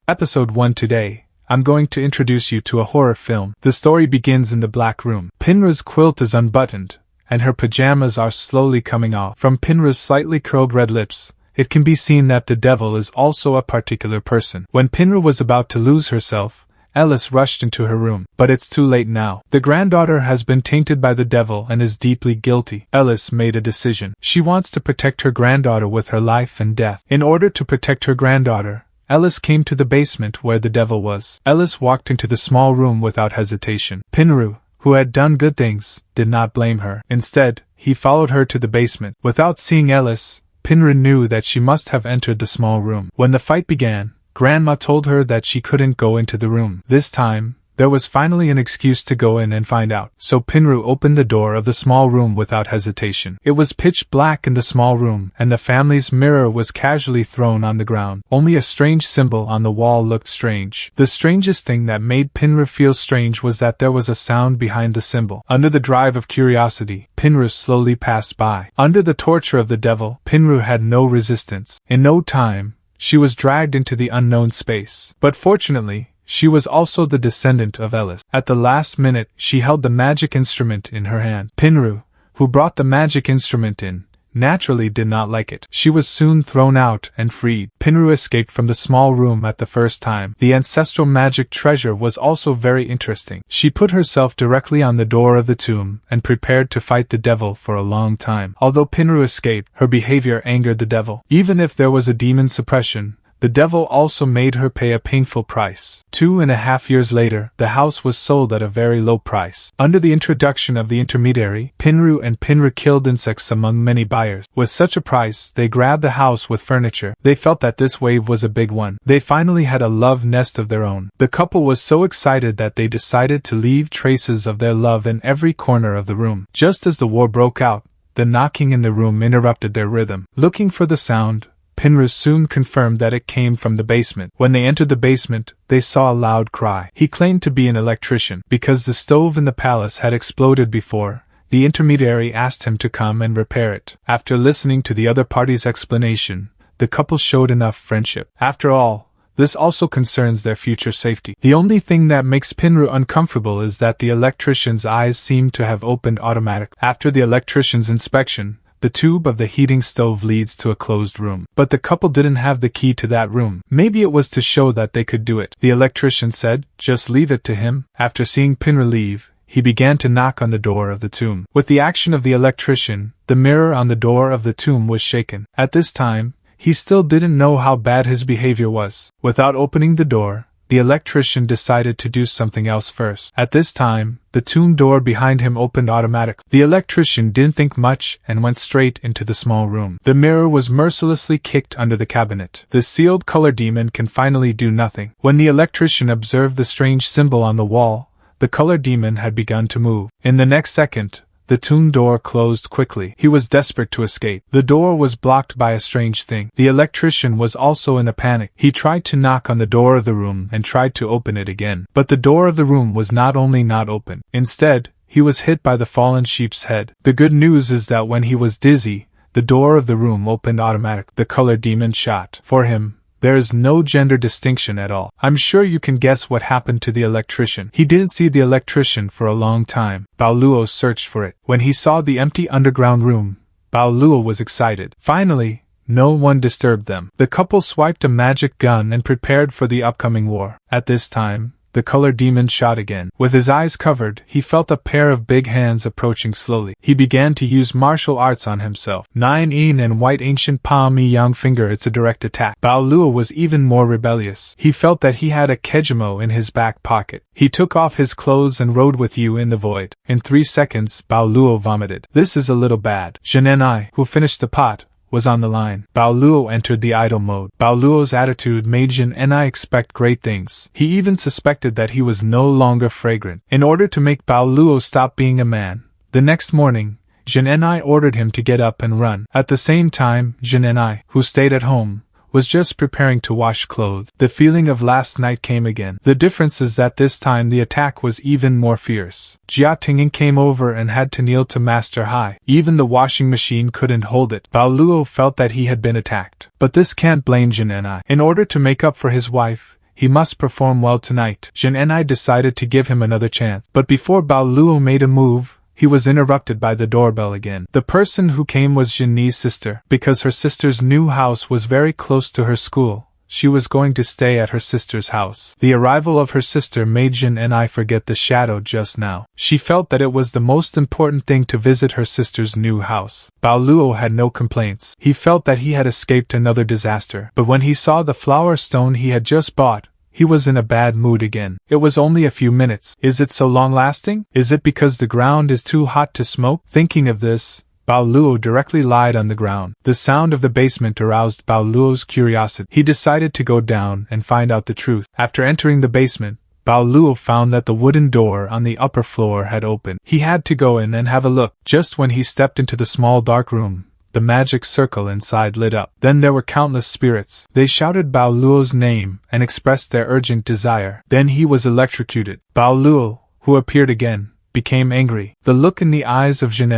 Episode 1. Today, I'm going to introduce you to a horror film. The story begins in the black room. Pinru's quilt is unbuttoned, and her pajamas are slowly coming off. From Pinru's slightly curled red lips, it can be seen that the devil is also a particular person. When Pinru was about to lose herself, Ellis rushed into her room. But it's too late now. The granddaughter has been tainted by the devil and is deeply guilty. Ellis made a decision. She wants to protect her granddaughter with her life and death. In order to protect her granddaughter, Ellis came to the basement where the devil was. Ellis walked into the small room without hesitation. Pinru, who had done good things, did not blame her. Instead, he followed her to the basement. Without seeing Ellis, Pinru knew that she must have entered the small room. When the fight began, Grandma told her that she couldn't go into the room. This time, there was finally an excuse to go in and find out. So Pinru opened the door of the small room without hesitation. It was pitch black in the small room, and the family's mirror was casually thrown on the ground. Only a strange symbol on the wall looked strange. The strangest thing that made Pinru feel strange was that there was a sound behind the symbol. Under the drive of curiosity, Pinru slowly passed by. Under the torture of the devil, Pinru had no resistance. In no time, she was dragged into the unknown space. But fortunately, she was also the descendant of Ellis. At the last minute, she held the magic instrument in her hand. Pinru, who brought the magic instrument in, naturally did not like it. She was soon thrown out and freed. Pinru escaped from the small room at the first time. The ancestral magic treasure was also very interesting. She put herself directly on the door of the tomb and prepared to fight the devil for a long time. Although Pinru escaped, her behavior angered the devil. Even if there was a demon suppression, the devil also made her pay a painful price. 2.5 years later, the house was sold at a very low price. Under the introduction of the intermediary, Pinru and Pinru killed insects among many buyers. With such a price, they grabbed the house with furniture. They felt that this wave was a big one. They finally had a love nest of their own. The couple was so excited that they decided to leave traces of their love in every corner of the room. Just as the war broke out, the knocking in the room interrupted their rhythm. Looking for the sound, Pinru soon confirmed that it came from the basement. When they entered the basement, they saw a loud cry. He claimed to be an electrician. Because the stove in the palace had exploded before, the intermediary asked him to come and repair it. After listening to the other party's explanation, the couple showed enough friendship. After all, this also concerns their future safety. The only thing that makes Pinru uncomfortable is that the electrician's eyes seem to have opened automatically. After the electrician's inspection, the tube of the heating stove leads to a closed room. But the couple didn't have the key to that room. Maybe it was to show that they could do it. The electrician said, "Just leave it to him." After seeing Pinru leave, he began to knock on the door of the tomb. With the action of the electrician, the mirror on the door of the tomb was shaken. At this time, he still didn't know how bad his behavior was. Without opening the door, the electrician decided to do something else first. At this time, the tomb door behind him opened automatically. The electrician didn't think much and went straight into the small room. The mirror was mercilessly kicked under the cabinet. The sealed color demon can finally do nothing. When the electrician observed the strange symbol on the wall, the color demon had begun to move. In the next second, the tomb door closed quickly. He was desperate to escape. The door was blocked by a strange thing. The electrician was also in a panic. He tried to knock on the door of the room and tried to open it again. But the door of the room was not only not open. Instead, he was hit by the fallen sheep's head. The good news is that when he was dizzy, the door of the room opened automatically. The color demon shot. For him, there is no gender distinction at all. I'm sure you can guess what happened to the electrician. He didn't see the electrician for a long time. Bao Luo searched for it. When he saw the empty underground room, Bao Luo was excited. Finally, no one disturbed them. The couple swiped a magic gun and prepared for the upcoming war. At this time, the color demon shot again. With his eyes covered, he felt a pair of big hands approaching slowly. He began to use martial arts on himself. 9 yin and white ancient palm yang finger. It's a direct attack. Bao Luo was even more rebellious. He felt that he had a kejimo in his back pocket. He took off his clothes and rode with you in the void. In 3 seconds, Bao Luo vomited. This is a little bad. Zhen'en'ai, who finished the pot, was on the line. Bao Luo entered the idle mode. Bao Luo's attitude made Zhen'en'ai expect great things. He even suspected that he was no longer fragrant. In order to make Bao Luo stop being a man, the next morning, Zhen'en'ai ordered him to get up and run. At the same time, Zhen'en'ai, who stayed at home, was just preparing to wash clothes. The feeling of last night came again. The difference is that this time the attack was even more fierce. Jia Tingyin came over and had to kneel to Master Hai. Even the washing machine couldn't hold it. Bao Luo felt that he had been attacked. But this can't blame Zhen'en'ai. In order to make up for his wife, He must perform well tonight. Jin and I decided to give him another chance. But before Bao Luo made a move, he was interrupted by the doorbell again. The person who came was Jin's sister. Because her sister's new house was very close to her school, she was going to stay at her sister's house. The arrival of her sister made Jin and I forget the shadow just now. She felt that it was the most important thing to visit her sister's new house. Bao Luo had no complaints. He felt that he had escaped another disaster. But when he saw the flower stone he had just bought, he was in a bad mood again. It was only a few minutes. Is it so long-lasting? Is it because the ground is too hot to smoke? Thinking of this, Bao Luo directly lied on the ground. The sound of the basement aroused Bao Luo's curiosity. He decided to go down and find out the truth. After entering the basement, Bao Luo found that the wooden door on the upper floor had opened. He had to go in and have a look. Just when he stepped into the small dark room, the magic circle inside lit up. Then there were countless spirits. They shouted Bao Luo's name and expressed their urgent desire. Then he was electrocuted. Bao Luo, who appeared again, became angry. The look in the eyes of Jin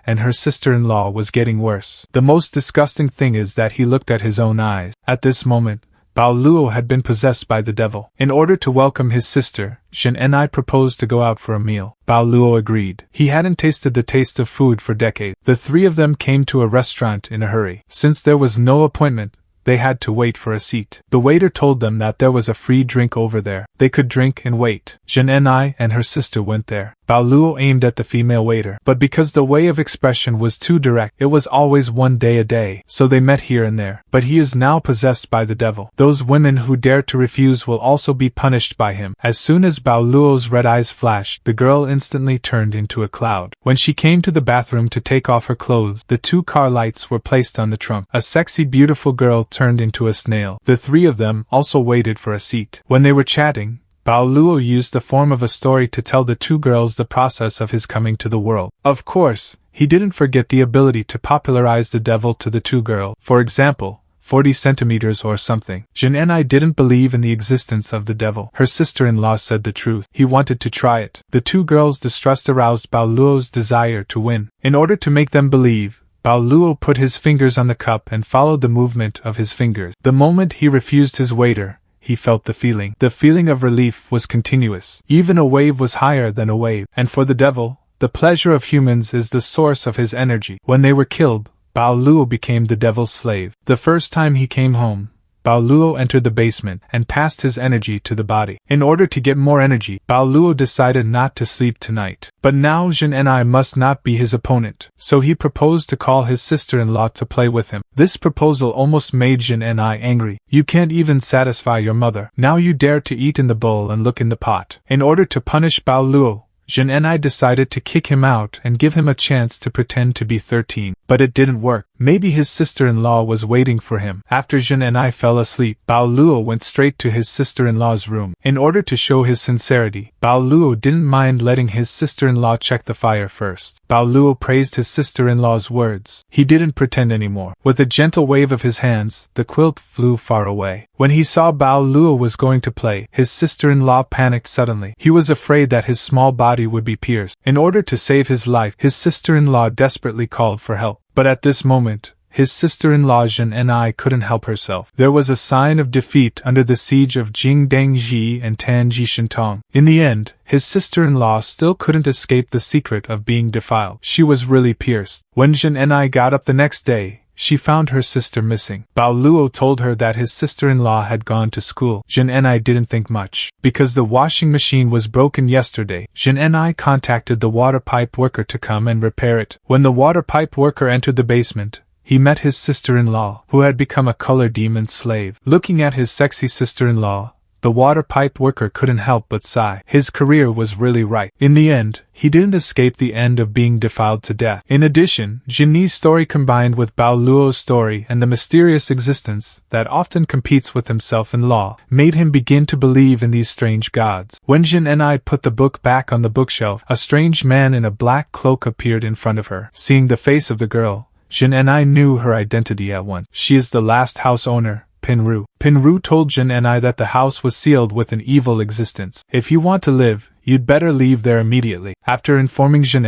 and her sister-in-law was getting worse. The most disgusting thing is that he looked at his own eyes. At this moment, Bao Luo had been possessed by the devil. In order to welcome his sister, Jin proposed to go out for a meal. Bao Luo agreed. He hadn't tasted the taste of food for decades. The three of them came to a restaurant in a hurry. Since there was no appointment, they had to wait for a seat. The waiter told them that there was a free drink over there. They could drink and wait. Jin and her sister went there. Bao Luo aimed at the female waiter, but because the way of expression was too direct, it was always one day a day, so they met here and there. But he is now possessed by the devil. Those women who dare to refuse will also be punished by him. As soon as Bao Luo's red eyes flashed, the girl instantly turned into a cloud. When she came to the bathroom to take off her clothes, the two car lights were placed on the trunk. A sexy, beautiful girl turned into a snail. The three of them also waited for a seat. When they were chatting, Bao Luo used the form of a story to tell the two girls the process of his coming to the world. Of course, he didn't forget the ability to popularize the devil to the two girls. For example, 40 centimeters or something. Jin didn't believe in the existence of the devil. Her sister-in-law said the truth. He wanted to try it. The two girls' distrust aroused Bao Luo's desire to win. In order to make them believe, Bao Luo put his fingers on the cup and followed the movement of his fingers. The moment he refused his waiter, he felt the feeling. The feeling of relief was continuous. Even a wave was higher than a wave. And for the devil, the pleasure of humans is the source of his energy. When they were killed, Bao Luo became the devil's slave. The first time he came home, Bao Luo entered the basement and passed his energy to the body. In order to get more energy, Bao Luo decided not to sleep tonight. But now Jin must not be his opponent, so he proposed to call his sister-in-law to play with him. This proposal almost made Jin angry. You can't even satisfy your mother. Now you dare to eat in the bowl and look in the pot. In order to punish Bao Luo, Jin decided to kick him out and give him a chance to pretend to be 13. But it didn't work. Maybe his sister-in-law was waiting for him. After Jin fell asleep, Bao Luo went straight to his sister-in-law's room. In order to show his sincerity, Bao Luo didn't mind letting his sister-in-law check the fire first. Bao Luo praised his sister-in-law's words. He didn't pretend anymore. With a gentle wave of his hands, the quilt flew far away. When he saw Bao Luo was going to play, his sister-in-law panicked suddenly. He was afraid that his small body would be pierced. In order to save his life, his sister-in-law desperately called for help. But at this moment, his sister-in-law Jin couldn't help herself. There was a sign of defeat under the siege of Jingdangji and Tanji Shintong. In the end, his sister-in-law still couldn't escape the secret of being defiled. She was really pierced. When Jin got up the next day, she found her sister missing. Bao Luo told her that his sister-in-law had gone to school. Jin didn't think much. Because the washing machine was broken yesterday, Jin contacted the water pipe worker to come and repair it. When the water pipe worker entered the basement, he met his sister-in-law, who had become a color demon slave. Looking at his sexy sister-in-law, the water pipe worker couldn't help but sigh. His career was really right. In the end, he didn't escape the end of being defiled to death. In addition, Jin's story combined with Bao Luo's story and the mysterious existence that often competes with himself in law made him begin to believe in these strange gods. When Jin put the book back on the bookshelf, a strange man in a black cloak appeared in front of her. Seeing the face of the girl, Jin knew her identity at once. She is the last house owner, Pinru. Pinru told Jin that the house was sealed with an evil existence. If you want to live, you'd better leave there immediately. After informing Jin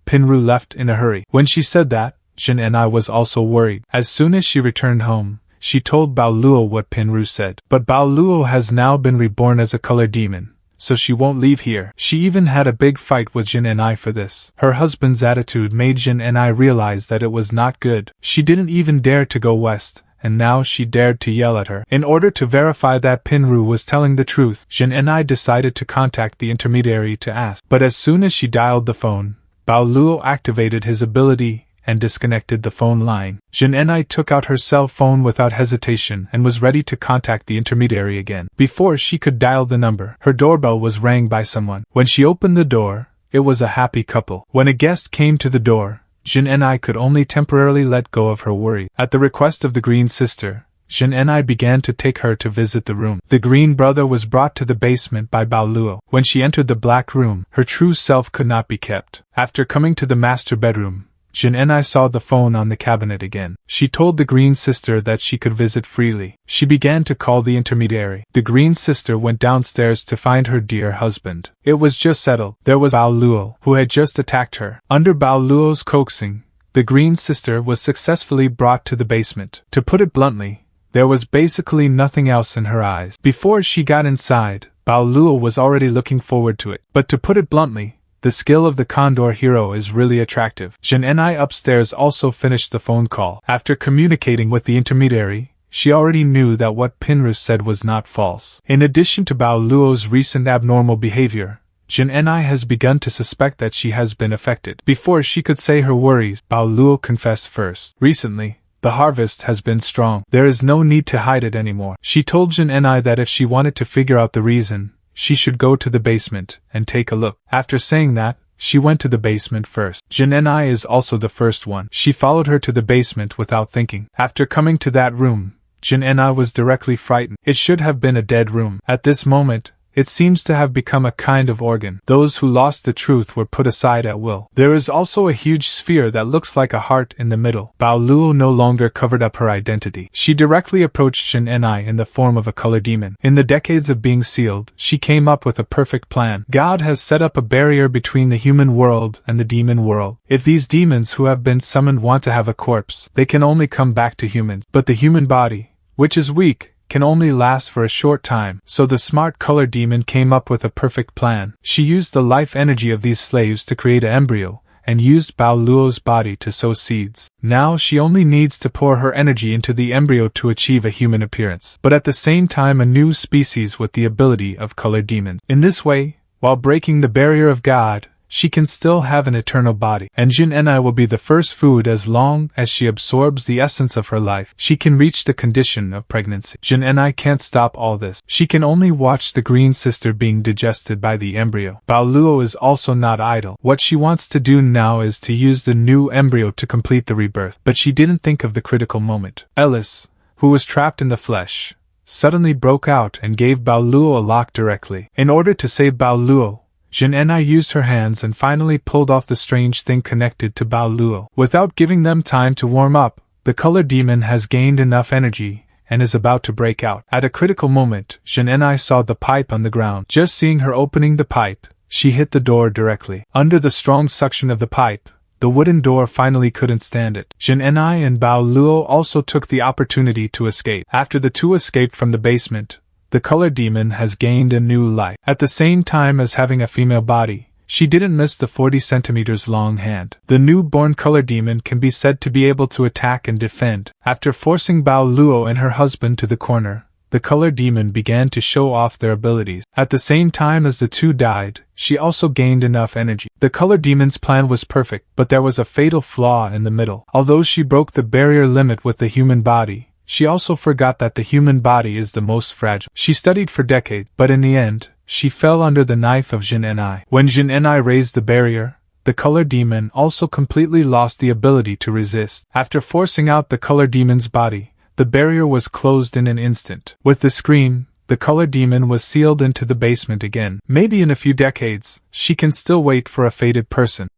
Pinru left in a hurry. When she said that, Jin was also worried. As soon as she returned home, she told Bao Luo what Pinru said. But Bao Luo has now been reborn as a color demon, so she won't leave here. She even had a big fight with Jin and I for this. Her husband's attitude made Jin and I realize that it was not good. She didn't even dare to go west, and now she dared to yell at her. In order to verify that Pinru was telling the truth, Jin and I decided to contact the intermediary to ask. But as soon as she dialed the phone, Bao Luo activated his ability and disconnected the phone line. Jin and I took out her cell phone without hesitation and was ready to contact the intermediary again. Before she could dial the number, her doorbell was rang by someone. When she opened the door, it was a happy couple. When a guest came to the door, Jin and I could only temporarily let go of her worry. At the request of the Green Sister, Jin and I began to take her to visit the room. The Green Brother was brought to the basement by Bao Luo. When she entered the black room, her true self could not be kept. After coming to the master bedroom, Jin and I saw the phone on the cabinet again. She told the Green Sister that she could visit freely. She began to call the intermediary. The Green Sister went downstairs to find her dear husband. It was just settled. There was Bao Luo, who had just attacked her. Under Bao Luo's coaxing, the Green Sister was successfully brought to the basement. To put it bluntly, there was basically nothing else in her eyes. Before she got inside, Bao Luo was already looking forward to it. But to put it bluntly, the skill of the Condor hero is really attractive. Jin and I upstairs also finished the phone call. After communicating with the intermediary, she already knew that what Pinru said was not false. In addition to Bao Luo's recent abnormal behavior, Jin and I has begun to suspect that she has been affected. Before she could say her worries, Bao Luo confessed first. Recently, the harvest has been strong. There is no need to hide it anymore. She told Jin and I that if she wanted to figure out the reason, she should go to the basement and take a look. After saying that, she went to the basement first. Jin and I is also the first one. She followed her to the basement without thinking. After coming to that room, Jin and I was directly frightened. It should have been a dead room. At this moment, it seems to have become a kind of organ. Those who lost the truth were put aside at will. There is also a huge sphere that looks like a heart in the middle. Bao Luo no longer covered up her identity. She directly approached Jin and I in the form of a color demon. In the decades of being sealed, she came up with a perfect plan. God has set up a barrier between the human world and the demon world. If these demons who have been summoned want to have a corpse, they can only come back to humans. But the human body, which is weak, can only last for a short time. So the smart color demon came up with a perfect plan. She used the life energy of these slaves to create an embryo, and used Bao Luo's body to sow seeds. Now she only needs to pour her energy into the embryo to achieve a human appearance, but at the same time a new species with the ability of color demons. In this way, while breaking the barrier of God, she can still have an eternal body, and Jin and I will be the first food as long as she absorbs the essence of her life. She can reach the condition of pregnancy. Jin and I can't stop all this. She can only watch the Green Sister being digested by the embryo. Bao Luo is also not idle. What she wants to do now is to use the new embryo to complete the rebirth. But she didn't think of the critical moment. Ellis, who was trapped in the flesh, suddenly broke out and gave Bao Luo a lock directly. In order to save Bao Luo, Jin and I used her hands and finally pulled off the strange thing connected to Bao Luo. Without giving them time to warm up, the color demon has gained enough energy and is about to break out. At a critical moment, Jin and I saw the pipe on the ground. Just seeing her opening the pipe, she hit the door directly. Under the strong suction of the pipe, the wooden door finally couldn't stand it. Jin and I and Bao Luo also took the opportunity to escape. After the two escaped from the basement, the color demon has gained a new life. At the same time as having a female body, she didn't miss the 40 centimeters long hand. The newborn color demon can be said to be able to attack and defend. After forcing Bao Luo and her husband to the corner, the color demon began to show off their abilities. At the same time as the two died, she also gained enough energy. The color demon's plan was perfect, but there was a fatal flaw in the middle. Although she broke the barrier limit with the human body, she also forgot that the human body is the most fragile. She studied for decades, but in the end, she fell under the knife of Jin and I. When Jin and I raised the barrier, the color demon also completely lost the ability to resist. After forcing out the color demon's body, the barrier was closed in an instant. With the scream, the color demon was sealed into the basement again. Maybe in a few decades, she can still wait for a fated person.